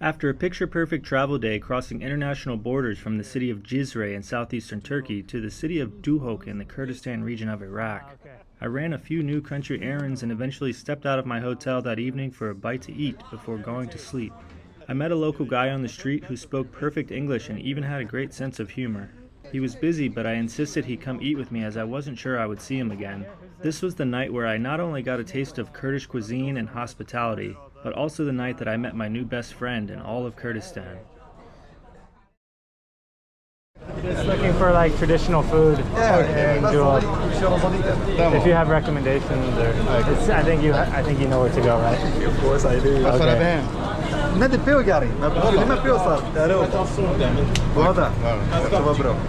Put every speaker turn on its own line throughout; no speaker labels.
After a picture-perfect travel day crossing international borders from the city of Cizre in southeastern Turkey to the city of Duhok in the Kurdistan region of Iraq, I ran a few new country errands and eventually stepped out of my hotel that evening for a bite to eat before going to sleep. I met a local guy on the street who spoke perfect English and even had a great sense of humor. He was busy, but I insisted he come eat with me as I wasn't sure I would see him again. This was the night where I not only got a taste of Kurdish cuisine and hospitality, but also the night that I met my new best friend in all of Kurdistan.
Just looking for like traditional food in Duhok. If you have recommendations, or I think you know where to go, right?
Of course I do.
Okay.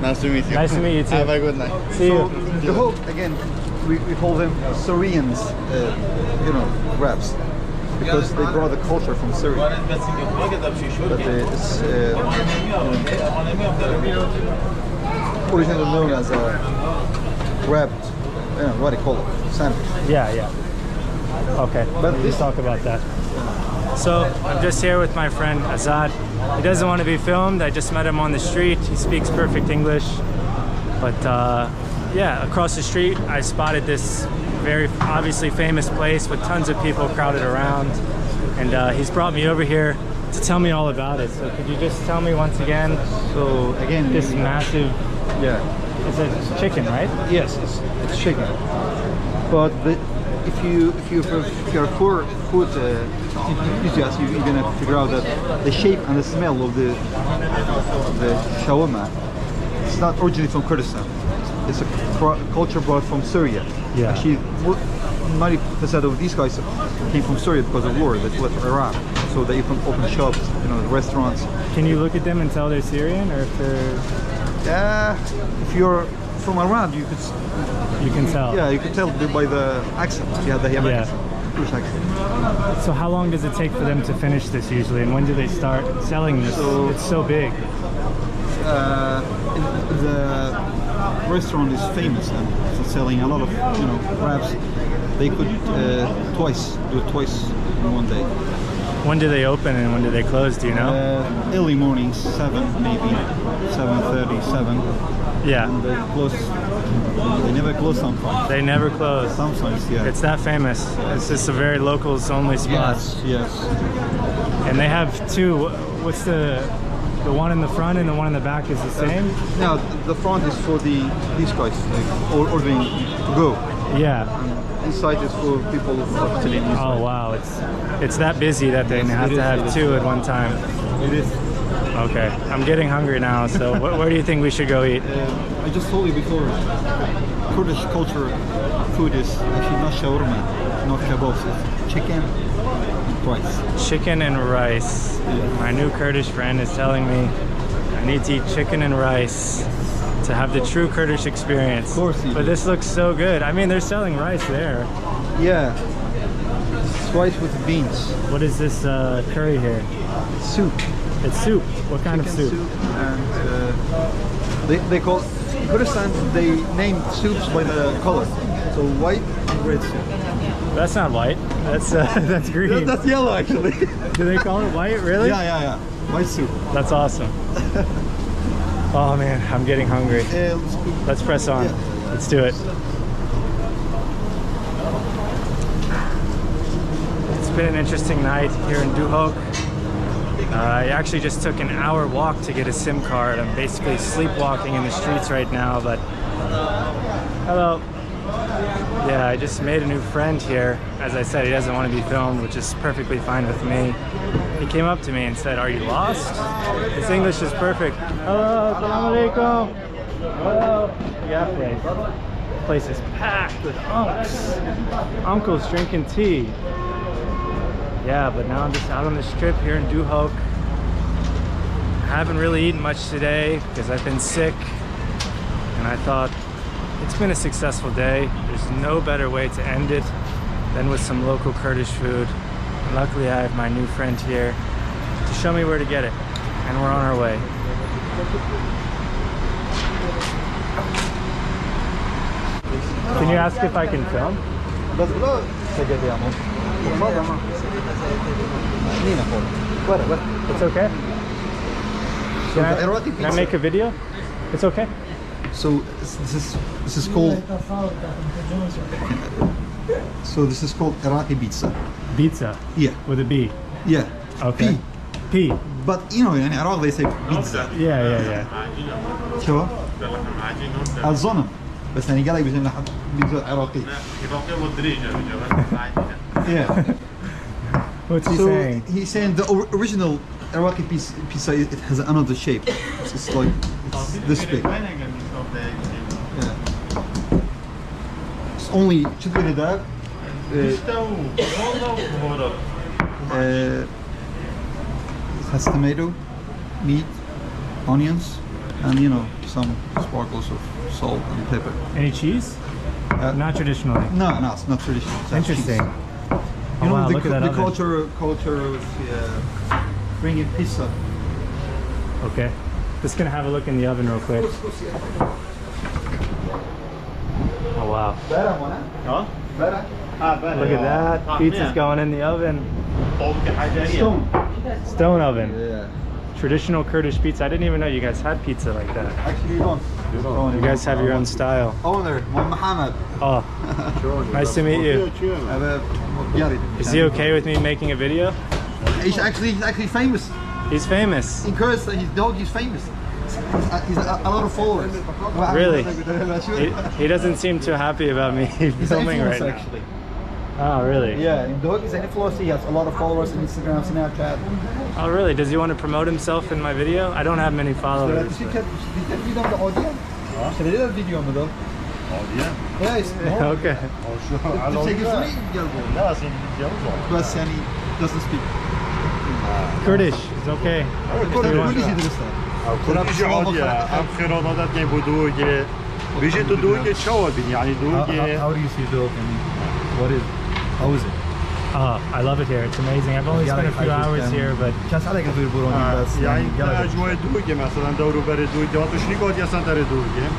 Nice to meet you.
Nice to meet you too.
Have a good night.
See you.
The whole, again, we call them Syrians, wraps, because they brought the culture from Syria. But it's originally known as a wrapped, what do you call it? Sandwich.
Yeah. Okay, but let's talk about that. So I'm just here with my friend Azad. He doesn't want to be filmed. I just met him on the street. He speaks perfect English. But yeah, across the street I spotted this very obviously famous place with tons of people crowded around. And he's brought me over here to tell me all about it. So could you just tell me once again? So again, this massive, it's a chicken, right?
Yes, it's chicken. But if you're a food enthusiast, you're gonna figure out that the shape and the smell of the shawarma, it's not originally from Kurdistan. It's a culture brought from Syria.
Yeah.
Actually, 90% of these guys came from Syria because of war. They fled from Iraq, so they open shops, restaurants.
Can you look at them and tell they're Syrian, or if they're?
If you're from around, you
can tell.
Yeah, you can tell by the accent. Yeah, they have accent. Accent.
So how long does it take for them to finish this usually, and when do they start selling this? It's so big.
The restaurant is famous and for selling a lot of wraps. They could do it twice in one day.
When do they open and when do they close? Do you know?
Early mornings, 7 maybe, 7:30, 7.
Yeah.
And they close. They never close sometimes.
They never close.
Sometimes, yeah.
It's that famous. It's just a very locals only spot.
Yes.
And they have two. What's the one in the front and the one in the back is the same?
No, the front is for these guys, ordering to go.
Yeah.
And inside is for people actually.
Oh wow, it's that busy that they have to have two at one time.
It is.
Okay, I'm getting hungry now. So where do you think we should go eat?
I just told you before. Kurdish culture food is actually not shawarma, not kebabs. It's chicken and rice.
Chicken and rice.
Yeah.
My new Kurdish friend is telling me I need to eat chicken and rice to have the true Kurdish experience.
Of course you do.
But this looks so good. I mean, they're selling rice there.
Yeah. It's rice with beans.
What is this curry here?
Soup.
It's soup. What kind of soup?
And they call in Kurdistan. They name soups by the color. So white and red soup.
That's not white. That's green.
That's yellow actually.
Do they call it white? Really?
Yeah. White soup.
That's awesome. Oh man, I'm getting hungry.
Let's
press on.
Yeah.
Let's do it. It's been an interesting night here in Duhok. I actually just took an hour walk to get a SIM card. I'm basically sleepwalking in the streets right now, but hello. Yeah, I just made a new friend here. As I said, he doesn't want to be filmed, which is perfectly fine with me. He came up to me and said, "Are you lost?" His English is perfect. Hello, assalamu alaikum. Hello. Yeah, the place is packed with unks. Uncles drinking tea. Yeah, but now I'm just out on the strip here in Duhok. I haven't really eaten much today because I've been sick, and I thought it's been a successful day. There's no better way to end it than with some local Kurdish food. And luckily I have my new friend here to show me where to get it, and we're on our way. Can you ask if I can film?
بس لا سجد يا عمو. What?
It's okay.
So
Can
the Iraqi
can I
pizza.
make a video? It's okay.
So this is called. So this is called Iraqi pizza.
Pizza
Yeah.
with a B.
Yeah.
Okay. P.
But you know, in Iraq they say pizza.
Yeah.
شو؟ الظنم بس يعني قال لك بيجي لنا بيتزا عراقي. Yeah.
What's he
So
saying?
he's saying the original Iraqi pizza it has another shape. It's like it's this big. Yeah. It's only شوف لي ده. It has tomato, meat, onions, and you know some sparkles of salt and pepper.
Any cheese? Not traditionally.
No, it's not traditional. It's
Interesting.
cheese.
Oh,
You know
wow,
the,
look at that
the
oven.
culture of bringing pizza.
Okay. Just gonna have a look in the oven real quick. Oh wow. Look at that. Pizza's going in the oven. Stone oven.
Yeah.
Traditional Kurdish pizza. I didn't even know you guys had pizza like that.
Actually, you don't.
You guys have your own style.
Owner, Mohammed.
Oh, nice to meet you. Is he okay with me making a video?
He's actually famous.
He's famous.
In Kurdistan, his dog is famous. He's a lot of followers.
Really? He doesn't seem too happy about me
He's
filming
an
right
influencer,
now.
actually.
Oh, really?
Yeah, in Duhok he's an influencer. He has a lot of followers on Instagram, Snapchat.
Oh, really? Does he want to promote himself in my video? I don't have many followers.
Should I do a video on the dog? Yeah, it's
Okay.
بس يعني doesn't speak.
Kurdish is okay.
Kurdish يدرسها.
كرديش عادية هم خيرانات كي بدوجة بيجي تدوجة شوابين يعني دوجة
How do you see Duhok? I mean, what is? How is it?
Oh, I love it here. It's amazing. I've only spent a few hours here, but
كاس عليك في البروني بس
يعني
يعني
أجواء دوجة مثلا دورو بري دوجة واتو شنيكات يا سنتر دوجة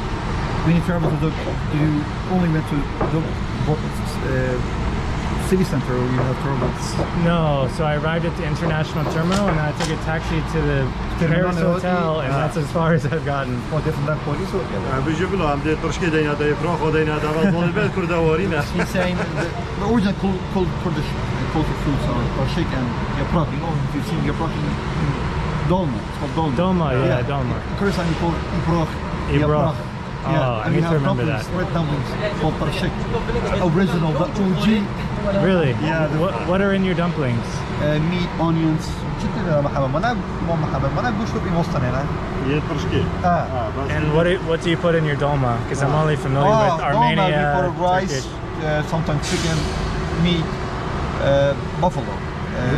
When you travel to Duhok, do you only went to Duhok city center or you have traveled?
no. So I arrived at the international terminal and I took a taxi to the Paris hotel, and that's as far as I've gotten.
Or different than police or
بيجي بلو هم دي ترشكي دينا دي فراخ ودينا دا وضل البيت كردوارينا
He's saying the original Kurdish culture foods are shake and yaprak. You know, if you've seen yaprak in dolma, it's called dolma.
Dolma, yeah, dolma.
In Kurdistan you call it ibrah.
Ibrah. Oh, I
and
need
we
to
have
remember
dumplings,
that.
red dumplings called tarshik. Original, the OG.
Really?
Yeah,
What are in your dumplings?
Meat, onions. جدا محبب. ما محبب. ما نقول شو بيوصل هنا.
هي ترشكي بس
And what do you put in your dolma? Because I'm only familiar with Armenia,
we put rice,
Turkish.
sometimes chicken, meat, buffalo.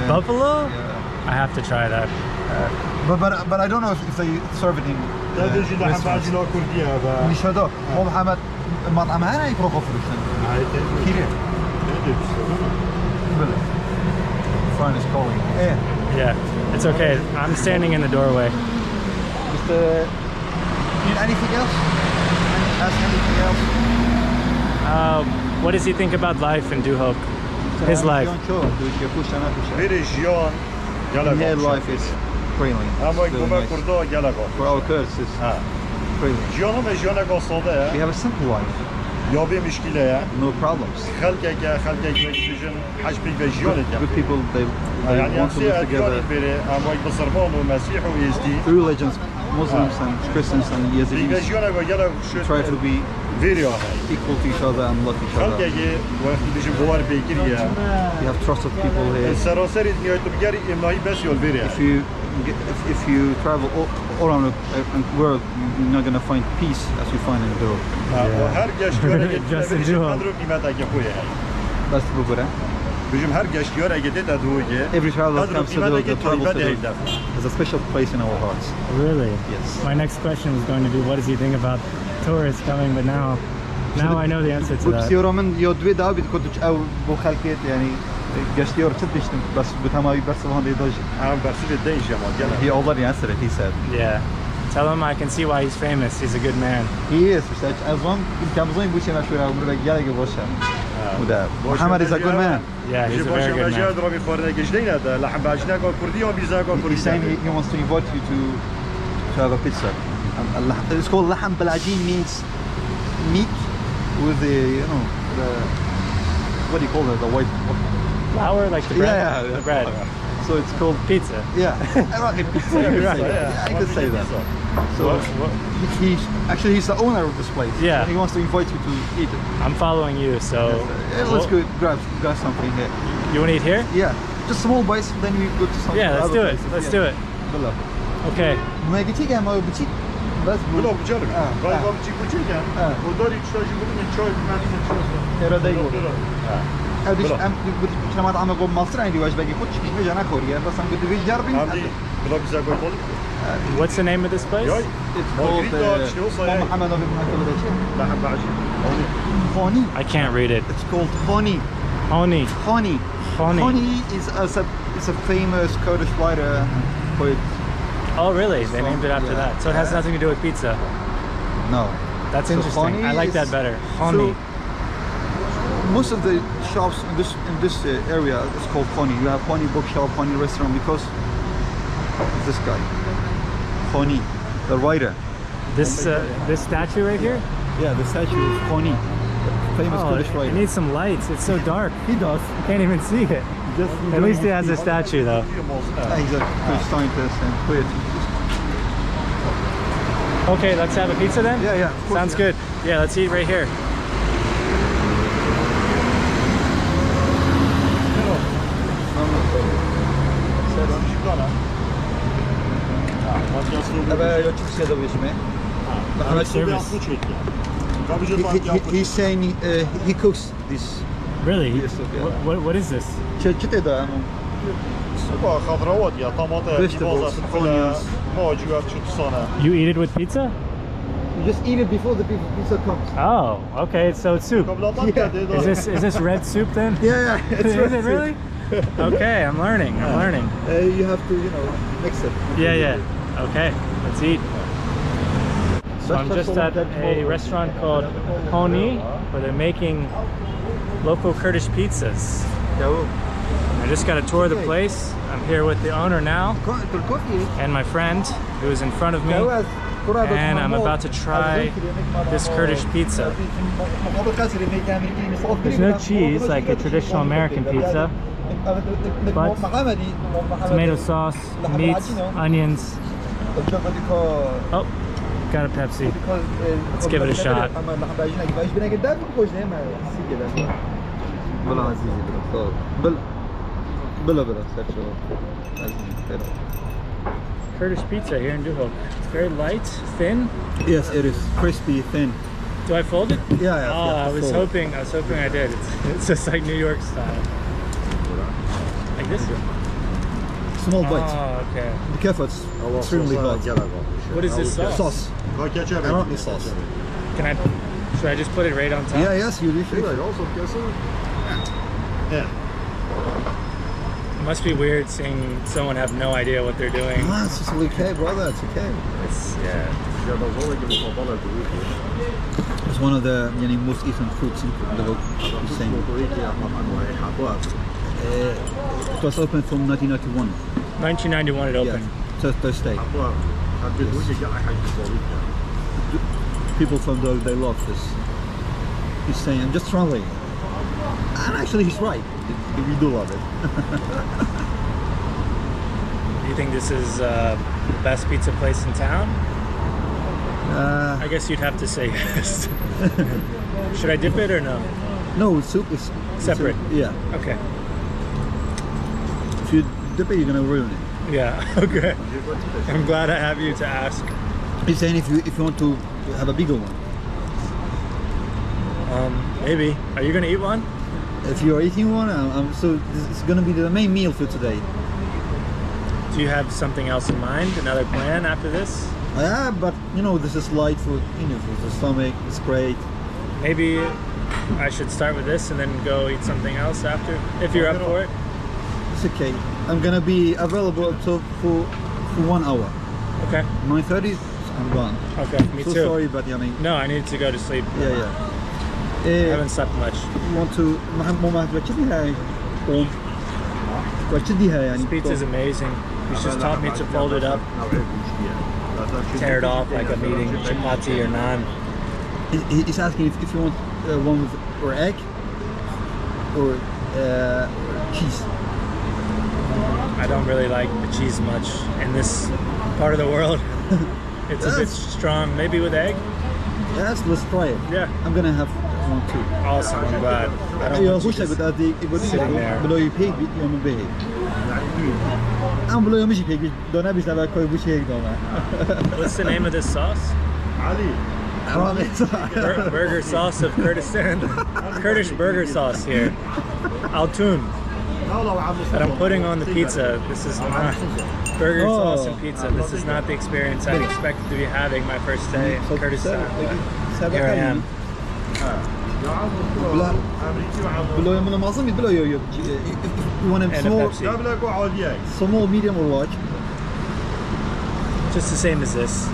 Buffalo?
Yeah.
I have to try that.
But I don't know if they serve it in
لا بيجي لحم
restaurants.
عجلة كردية هذا
مش هذا مو محمد المطعم هنا يبرو غفرش كيرين بلا Fine is calling.
Yeah, it's okay. I'm standing in the doorway.
Just need anything else? Ask anything else?
What does he think about life in Duhok? His life.
ريجيون
Here
يلا
life is brilliant.
أما
Still
كوبا
nice.
كردو يلا
For our Kurds it's brilliant.
جيونهم جيونا قصادة
We have a simple life.
يابي مشكلة
No problems.
خلقك بيجن حاج بيك بجيونك
Good people they
يعني
want to live
أمسي
together.
بيري أما بصربان ومسيح ويزدي
Three religions, Muslims and Christians and
بيك
Yazidis
جيونا يلا
try to be
فيديو
equal to each other and love each other.
خلقك وقت بيجي بوار بيكريا
You have trusted people here.
السراسري دنيا تبقاري إمناهي بس يولبيريا
If you travel all around the world, you're not going to find peace as you find in Duhok.
وهر جشت
Just in Duhok.
قدروا قيمتك يا خويا
That's the Bugura.
بيجم هر جشت يورا جديد أدوية
Every traveler
قدروا
comes to Duhok,
قيمتك
the travel to
يبدأ
Duhok. There's a special place in our hearts.
Really?
Yes.
My next question was going to be, what does he think about tourists coming? But now I know the answer to that.
بسيارة من يودوي دا بتكون أو بخلكت يعني جشتيار تدشتم بس بتهمي بس وهذا يدش.
هم برسل الدين جمال جل
He already answered it. He said.
Yeah. Tell him I can see why he's famous. He's a good man.
He is. As long as كم زين بوشي مشهور أو مرة جالك بوشة. وده Mohammed is a good man.
Yeah, he's a very good man.
He's saying he wants to invite you to have a pizza. It's called lahm balajin, means meat with the what do you call it? The white
Flour, like the bread?
Yeah,
the bread.
So it's called
Pizza.
Yeah, Iraqi pizza. I could say that. So he's the owner of this place.
Yeah.
And he wants to invite you to eat it.
I'm following you, so...
Let's go grab something here.
You want to eat here?
Yeah, just small bites, then we go to some
Yeah, let's
other
do it.
places.
Let's
Yeah.
do it.
Billah.
Okay.
ما يجيك يا ما بتشيك بس
بلا بجرب غالبا بتجيب وجهك وداري تشاجي بدون تشاي بمعنى تشاي
هذا يقول هذيش أم كنا عم نقول مصر عندي واش باقي خدش كيف بيجي أنا كوريا بس أنا قد بيجي جربين
بلا بزاف يقول
What's the name of this place?
It's called Mohammed of
لحم بعجين
Xoni.
I can't read it.
It's called Xoni.
Xoni.
Xoni.
Xoni.
Xoni is a famous Kurdish writer and poet.
Oh, really? They named it after that. So it has nothing to do with pizza.
No.
That's
So
interesting.
Xoni
I like that
is-
better. Xoni.
So most of the shops in this area is called Xoni. You have Xoni bookshop, Xoni restaurant because of this guy, Xoni, the writer.
This statue right here?
Yeah, the statue of Xoni, famous Kurdish
it
writer.
needs some lights. It's so dark.
He does.
I can't even see it. At least he has a statue, though.
He's a Kurdish scientist and poet.
Okay, let's have a pizza then?
Yeah, yeah. of course,
Sounds
yeah.
good. Yeah, let's eat right here.
He's saying he cooks this.
Really?
Yes, yeah.
What is this?
خضروات يا طماطم
Vegetables, onions.
موجودات شو تصنع
You eat it with pizza?
You just eat it before the pizza comes.
Oh, okay. So it's soup. Is this red soup then?
Yeah, it's
Is it really? Okay, I'm learning. I'm learning.
You have to, mix it.
Yeah. Okay, let's eat. So I'm just at a restaurant called Xoni, where they're making local Kurdish pizzas. I just got a tour of the place. I'm here with the owner now and my friend who is in front of me, and I'm about to try this Kurdish pizza. There's no cheese like a traditional American pizza, but tomato sauce, meat, onions. Oh, got a Pepsi. Let's give it a shot. Kurdish pizza here in Duhok. It's very light, thin.
Yes, it is crispy, thin.
Do I fold it?
Yeah.
Oh, I was hoping I did. It's just like New York style. Like this?
Small bites.
Oh, okay.
Be careful, it's extremely hot.
What is this sauce?
Sauce. Iraqi sauce.
Should I just put it right on top?
Yeah, yes, you should.
Yeah.
It must be weird seeing someone have no idea what they're doing.
Ah, it's just okay, brother. It's okay. It's one of the most eaten fruits in the world. It was open from 1991.
1991 it opened.
Yeah, Thursday. People from there, they love this. He's saying, I'm just translating. And actually, he's right. We do love it.
Do you think this is the best pizza place in town? I guess you'd have to say yes. Should I dip it or no?
No, soup is
Separate?
Yeah.
Okay.
If you dip it, you're gonna ruin it.
Yeah, okay. I'm glad I have you to ask.
He's saying if you want to have a bigger one.
Maybe. Are you gonna eat one?
If you're eating one, so this is gonna be the main meal for today.
Do you have something else in mind? Another plan after this?
Yeah, but this is light food. For the stomach, it's great.
Maybe I should start with this and then go eat something else after, if you're up for it.
It's okay. I'm gonna be available for 1 hour.
Okay.
9:30, I'm gone.
Okay, me
so
too.
sorry, but
No, I need to go to sleep.
Yeah.
I haven't slept much.
You want to Mohammed توكدنيها توكديها يعني.
This pizza is amazing. He's just taught me to fold it up, tear it off like I'm eating chapati or naan.
He's asking if you want one with or egg or cheese.
I don't really like the cheese much in this part of the world. It's a bit strong. Maybe with egg?
Yes, let's try it.
Yeah.
I'm gonna have one too.
Awesome, I'm glad. I don't want you just sitting there.
below you pig you me be. I'm below you pig don't have to koy bu şey dona.
What's the name of this sauce? Burger sauce of Kurdistan. Kurdish burger sauce here. Altun. That I'm putting on the pizza. This is not burger sauce and pizza. This is not the experience I expected to be having my first day in Kurdistan. Here I am.
below you منظم below you want
And a Pepsi.
small medium or large.
Just the same as this.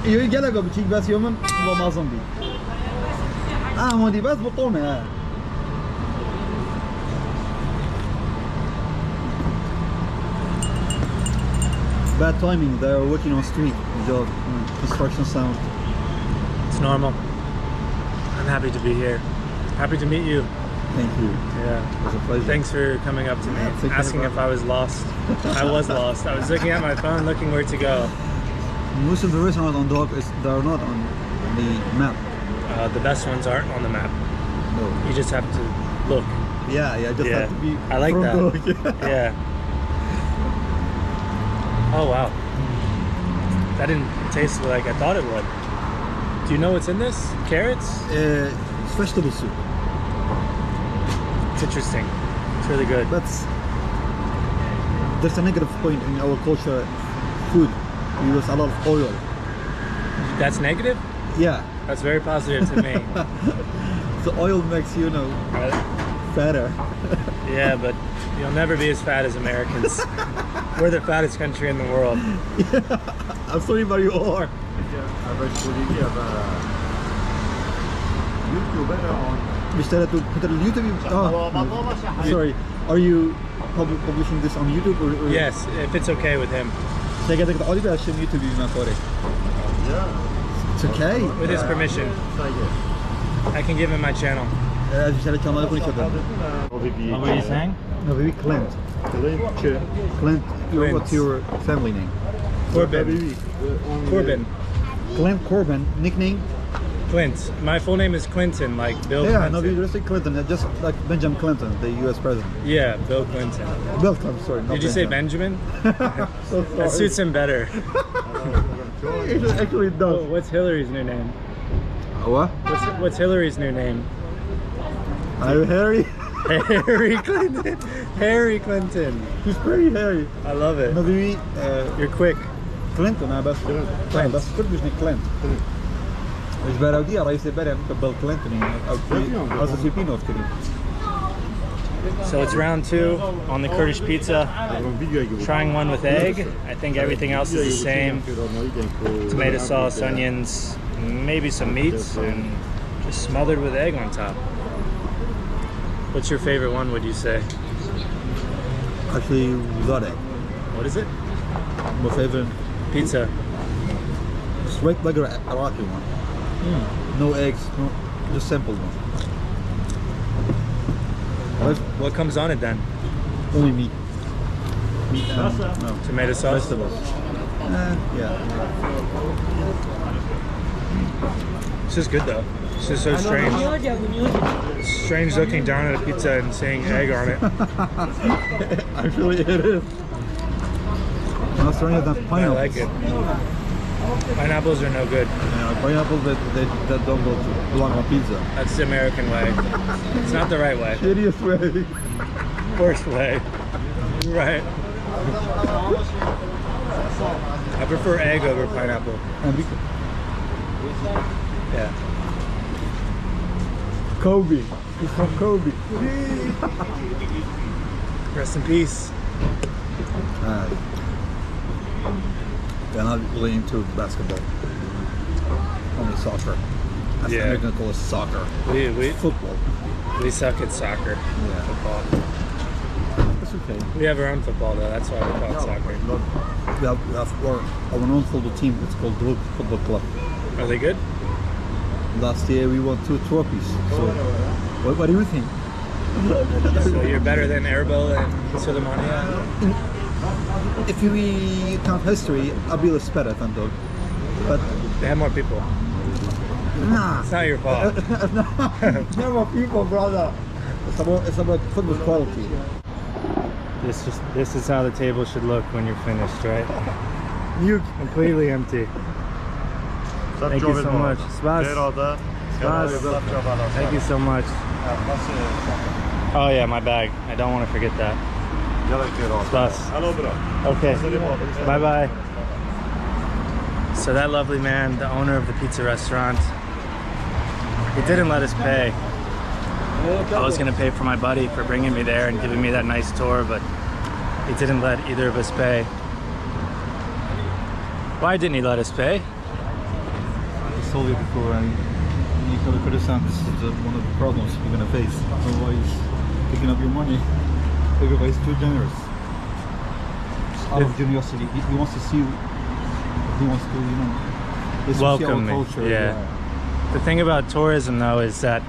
You get like a boutique بس يومن منظم بي. ما دي بس بطعمه. Bad timing, they are working on street job, construction sound.
It's normal. I'm happy to be here. Happy to meet you.
Thank you.
Yeah.
It was a pleasure.
Thanks for coming up to me, asking if I was lost. I was lost. I was looking at my phone, looking where to go.
Most of the restaurants on Duhok they are not on the map.
The best ones aren't on the map.
No.
You just have to look.
Yeah, just have to be.
I like
from
that.
Duhok.
Yeah. Oh wow. That didn't taste like I thought it would. Do you know what's in this? Carrots?
Vegetable soup.
It's interesting. It's really good.
But there's a negative point in our culture. Food, we use a lot of oil.
That's negative?
Yeah.
That's very positive to me.
The oil makes you know fatter.
Yeah, but you'll never be as fat as Americans. We're the fattest country in the world.
Yeah. I'm sorry, but you are. Mr. to put it on YouTube. Oh, sorry. Are you publishing this on YouTube or?
Yes, if it's okay with him.
Saya kata kita Oliver action YouTube na kore. It's okay.
With his permission. I can give him my channel.
Güzel kanalı konuşalım.
What are you saying?
No, maybe Clint. Clint. What's your family name?
Corbin. Corbin.
Clint Corbin. Nickname?
Clint. My full name is Clinton, like Bill
Yeah,
Clinton.
no, you just say Clinton, just like Benjamin Clinton, the U.S. president.
Yeah, Bill Clinton.
Bill Clinton, sorry. Not
Did you say Benjamin?
So
That suits him better.
It actually does.
Oh, what's Hillary's new name?
What?
What's Hillary's new name?
I'm Harry.
Harry Clinton. Harry Clinton.
He's pretty hairy.
I love it.
No, maybe
You're quick.
Clinton, بس بس Kurdish Clint. مش براودية رئيس البلد Bill Clinton أو أصل Filipino كده.
So it's round 2 on the Kurdish pizza. Trying one with egg. I think everything else is the same. Tomato sauce, onions, maybe some meat, and just smothered with egg on top. What's your favorite one, would you say?
Actually, without egg.
What is it?
My favorite.
Pizza.
Straight regular Iraqi one. No eggs, no, just simple one.
What comes on it then?
Only meat. Meat and no,
Tomato sauce?
vegetables. Yeah.
This is good though. This is so strange. Strange looking down at a pizza and saying egg on it.
Actually, it is. Not stranger than
I
pineapples.
like it. Pineapples are no good.
Yeah, pineapples that don't belong on pizza.
That's the American way. It's not the right way.
Shittiest way.
Worst way. Right. I prefer egg over pineapple.
And
Yeah.
Kobe. He's from Kobe.
Rest in peace.
I'm not really into basketball. Only soccer. As
Yeah.
American call it soccer. Football.
We suck at soccer. Football.
That's okay.
We have our own football though. That's why we call it soccer.
We have our own football team. It's called Duhok Football Club.
Are they good?
Last year we won 2 trophies. So, what do you think?
So you're better than Erbil and Suleimania?
If we count history, Abil is better than Duhok. But
They have more people.
nah,
It's not your fault.
no more people, brother. It's about football quality.
This is how the table should look when you're finished, right? You completely empty. Thank you so much. Spas. Thank you so much. Oh yeah, my bag. I don't want to forget that. Spas. Okay. Bye bye. So that lovely man, the owner of the pizza restaurant, he didn't let us pay. I was gonna pay for my buddy for bringing me there and giving me that nice tour, but he didn't let either of us pay. Why didn't he let us pay?
I told you before, when you go to Kurdistan, this is one of the problems you're gonna face. Nobody's picking up your money. Everybody's too generous. Out of generosity, he wants to see you. He wants to, let's see our
Welcome me.
culture.
Yeah. The thing about tourism though is that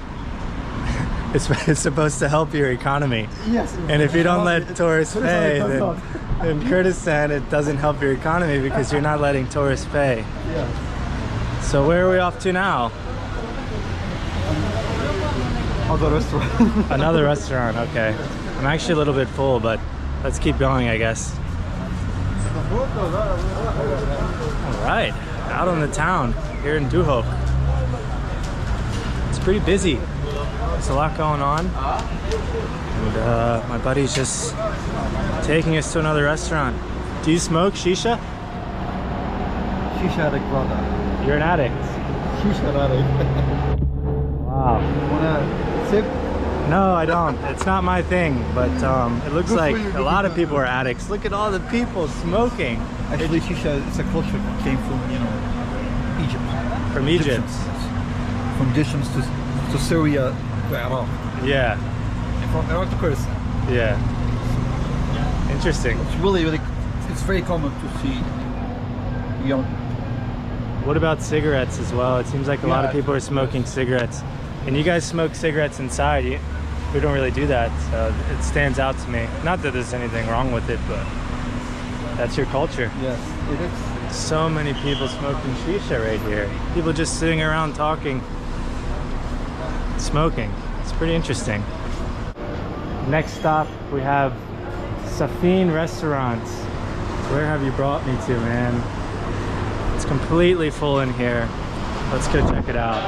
it's supposed to help your economy.
Yes.
And if you don't let tourists pay, then in Kurdistan it doesn't help your economy because you're not letting tourists pay.
Yeah.
So where are we off to now?
Other restaurant.
Another restaurant, okay. I'm actually a little bit full, but let's keep going, I guess. All right, out on the town here in Duhok. It's pretty busy. There's a lot going on. And my buddy's just taking us to another restaurant. Do you smoke shisha?
Shisha addict, brother.
You're an addict.
Shisha addict.
Wow.
Wanna sip?
No, I don't. It's not my thing, but it looks like a lot of people are addicts. Look at all the people smoking.
Actually, shisha is a culture that came from, Egypt.
From Egypt.
Egyptians. From Egyptians to Syria to Iraq.
Yeah,
And from Iraq to Kurdistan.
yeah. Interesting.
It's really, it's very common to see young.
What about cigarettes as well? It seems like a lot of people are smoking cigarettes. And you guys smoke cigarettes inside. We don't really do that, so it stands out to me. Not that there's anything wrong with it, but that's your culture.
Yes, it is.
So many people smoking shisha right here. People just sitting around talking, smoking. It's pretty interesting. Next stop, we have Saffine restaurant. Where have you brought me to, man? It's completely full in here. Let's go check it out.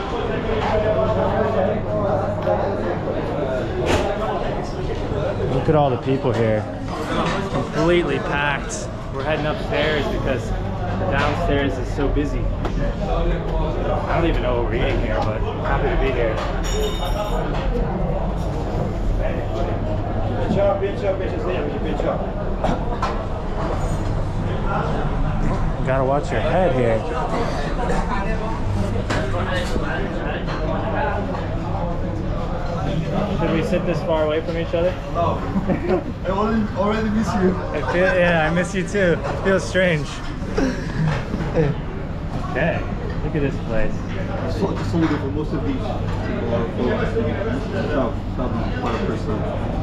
Look at all the people here. It's completely packed. We're heading upstairs because downstairs is so busy. I don't even know what we're eating here, but I'm happy to be here. You gotta watch your head here. Should we sit this far away from each other?
No. I already miss you.
Yeah, I miss you too. It feels strange. Okay, look at this place.
So for most of these people are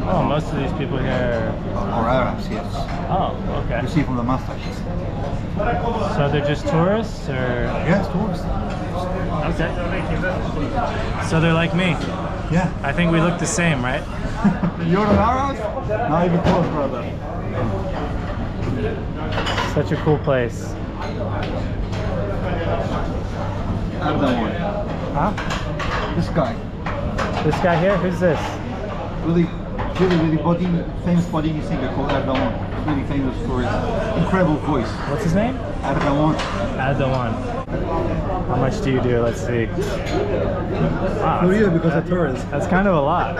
Oh, most of these people here
are Arabs, yes.
Oh, okay.
You see from the mustaches.
So they're just tourists, or?
Yes, tourists.
Okay. So they're like me.
Yeah.
I think we look the same, right?
You're an Arab? Not even close, brother.
Such a cool place.
I'm the one.
Huh?
This guy.
This guy here? Who's this?
Really famous Badini singer called Erdogan. Really famous for his incredible voice.
What's his name?
Erdogan.
Erdogan. How much do you do? Let's see. Wow,
For you, because of tourists.
that's kind of a lot.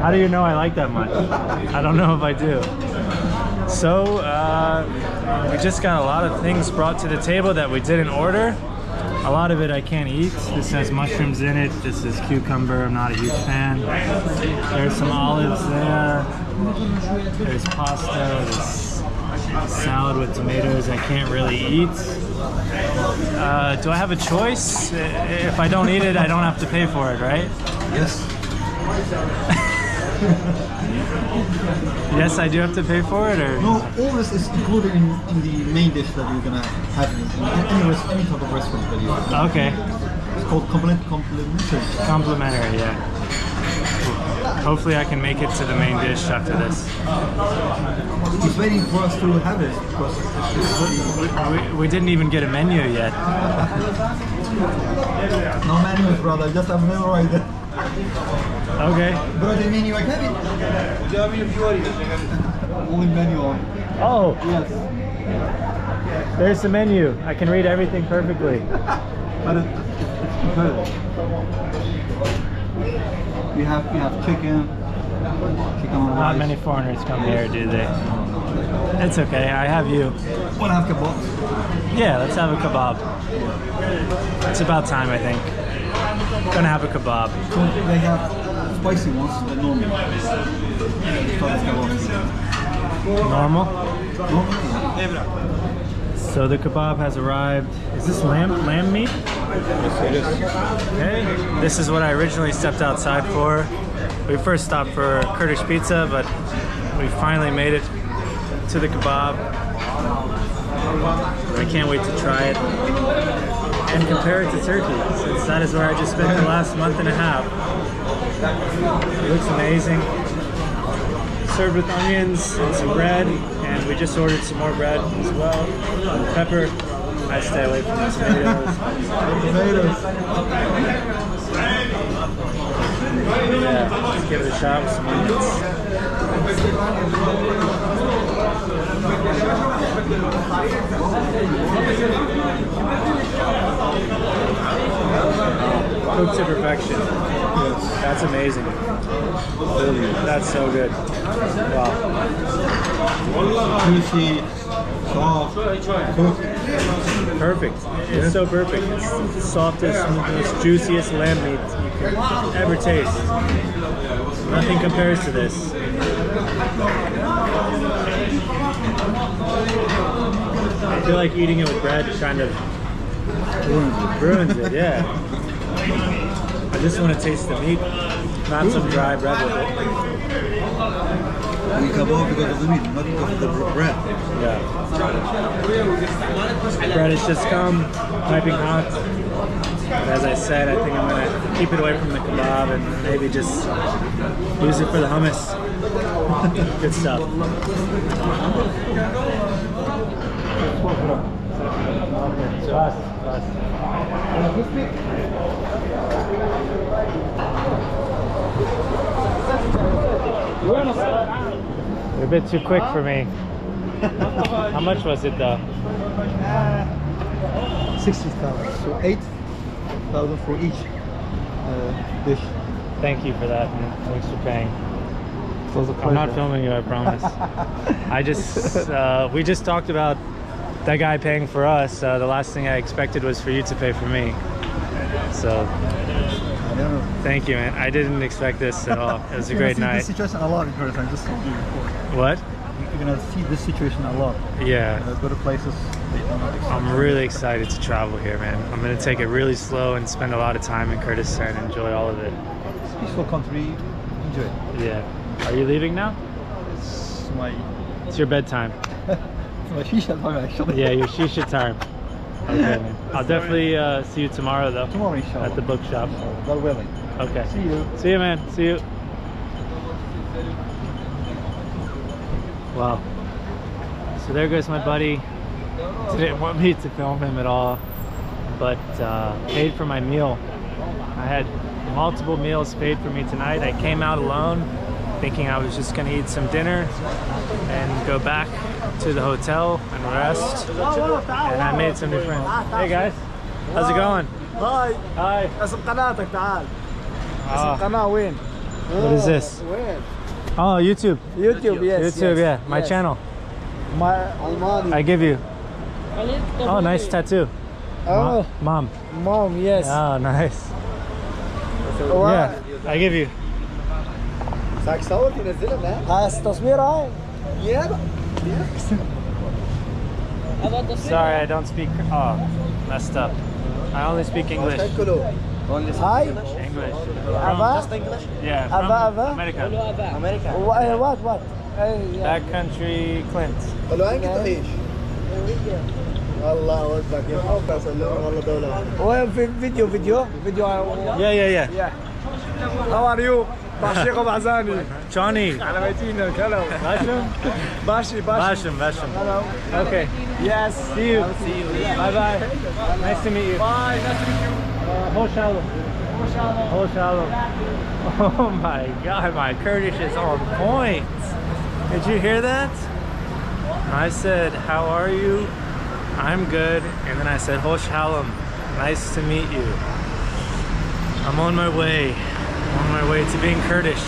How do you know I like that much? I don't know if I do. So, we just got a lot of things brought to the table that we didn't order. A lot of it I can't eat. This has mushrooms in it. This is cucumber. I'm not a huge fan. There's some olives there. There's pasta. There's salad with tomatoes I can't really eat. Do I have a choice? If I don't eat it, I don't have to pay for it, right?
Yes.
Yes, I do have to pay for it, or?
No, all this is included in the main dish that you're gonna have in any type of restaurant that you have.
Okay.
It's called complimentary.
Complimentary, yeah. Hopefully I can make it to the main dish after this.
He's waiting for us to have it because
We didn't even get a menu yet.
no menu, brother. Just have memorized it.
Okay.
Bro, the menu I have it. Only menu on.
Oh,
Yes.
there's the menu. I can read everything perfectly.
But it's incredible. We have chicken. Chicken on
Not
rice.
many foreigners come here, do they? It's okay, I have you.
Wanna have kebab?
Yeah, let's have a kebab. It's about time, I think. Gonna have a kebab.
So they have spicy ones, but normal.
Normal?
Normal?
So the kebab has arrived. Is this lamb meat?
Yes, it is.
Okay. This is what I originally stepped outside for. We first stopped for Kurdish pizza, but we finally made it to the kebab. I can't wait to try it and compare it to Turkey, since that is where I just spent the last month and a half. It looks amazing. Served with onions and some bread, and we just ordered some more bread as well. Pepper. I stay away from the tomatoes. Yeah, let's give it a shot with some onions. Cooked to perfection. That's amazing. That's so good. Wow.
Juicy, soft, cooked.
Perfect. It's so perfect. It's the softest, most juiciest lamb meat you can ever taste. Nothing compares to this. I feel like eating it with bread kind of ruins it, yeah. I just want to taste the meat, not some dry bread with it.
We kebab because of the meat, not because of the bread.
Yeah. Bread has just come, piping hot. And as I said, I think I'm going to keep it away from the kebab and maybe just use it for the hummus. Good stuff. You're a bit too quick for me. How much was it though?
60,000. So 8,000 for each dish.
Thank you for that, man. Thanks for paying.
It was a
I'm not
pleasure.
filming you, I promise. I just, we just talked about that guy paying for us. The last thing I expected was for you to pay for me. So,
Yeah.
thank you, man. I didn't expect this at all. It was a great
You're gonna
night.
see this situation a lot in Kurdistan. Just told you before.
What?
You're gonna see this situation a lot.
Yeah.
Go to places. They don't expect.
I'm really excited to travel here, man. I'm gonna take it really slow and spend a lot of time in Kurdistan and enjoy all of it.
It's a peaceful country. Enjoy it.
Yeah. Are you leaving now?
It's my
It's your bedtime.
shisha time actually.
Yeah, your shisha time. Okay, man. I'll definitely see you tomorrow, though.
Tomorrow, inshallah.
At the bookshop.
God willing.
Okay.
See you.
See you, man. See you. Wow. So there goes my buddy. Didn't want me to film him at all, but paid for my meal. I had multiple meals paid for me tonight. I came out alone, thinking I was just gonna eat some dinner and go back to the hotel and rest. And I made some new friends. Hey guys, how's it going?
هاي
Hi.
اسم قناتك تعال اسم
Ah,
قناة وين؟
what is this?
وين؟
Oh, YouTube.
يوتيوب يس
YouTube, yeah, my channel.
ما ألماني
I give you. Oh, nice tattoo.
Oh,
Mom.
mom, yes.
Oh, nice.
Wow.
Yeah, I give you.
ساعك صور تنزلها ده؟
هذا التصوير هاي.
يلا.
Sorry, I don't speak. Oh, messed up. I only speak English.
هاي.
English.
Ava.
Yeah,
Ava,
from
Ava.
America.
What?
Back country, Clint.
قالوا انك تعيش. الله اكبر يا حوكه صلوا والله دوله واحده.
وين في فيديو.
Yeah.
How are you? بعشقه بعزاني.
Johnny.
على ميتينك. Hello. باشي.
Basham.
Hello.
Okay.
Yes.
See you.
See you.
Bye. Nice to meet you.
Bye. Nice to meet you.
Ho shalom. Oh my God, my Kurdish is on point. Did you hear that? I said, how are you? I'm good. And then I said, Ho shalom. Nice to meet you. I'm on my way. To being Kurdish.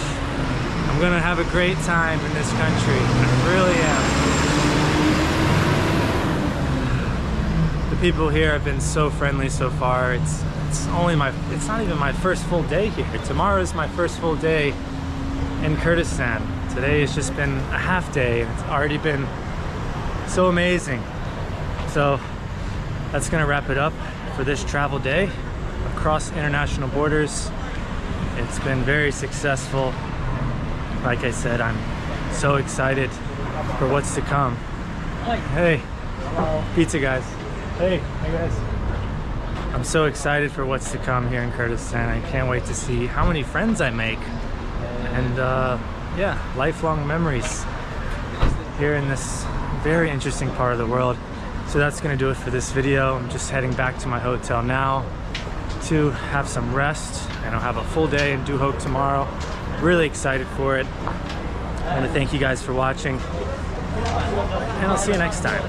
I'm gonna have a great time in this country. I really am. The people here have been so friendly so far. It's not even my first full day here. Tomorrow is my first full day in Kurdistan. Today has just been a half day. It's already been so amazing. So that's gonna wrap it up for this travel day across international borders. It's been very successful. Like I said, I'm so excited for what's to come. Hey, pizza guys. Hey guys. I'm so excited for what's to come here in Kurdistan. I can't wait to see how many friends I make. And yeah, lifelong memories here in this very interesting part of the world. So that's gonna do it for this video. I'm just heading back to my hotel now to have some rest, and I'll have a full day in Duhok tomorrow. Really excited for it. I want to thank you guys for watching, and I'll see you next time.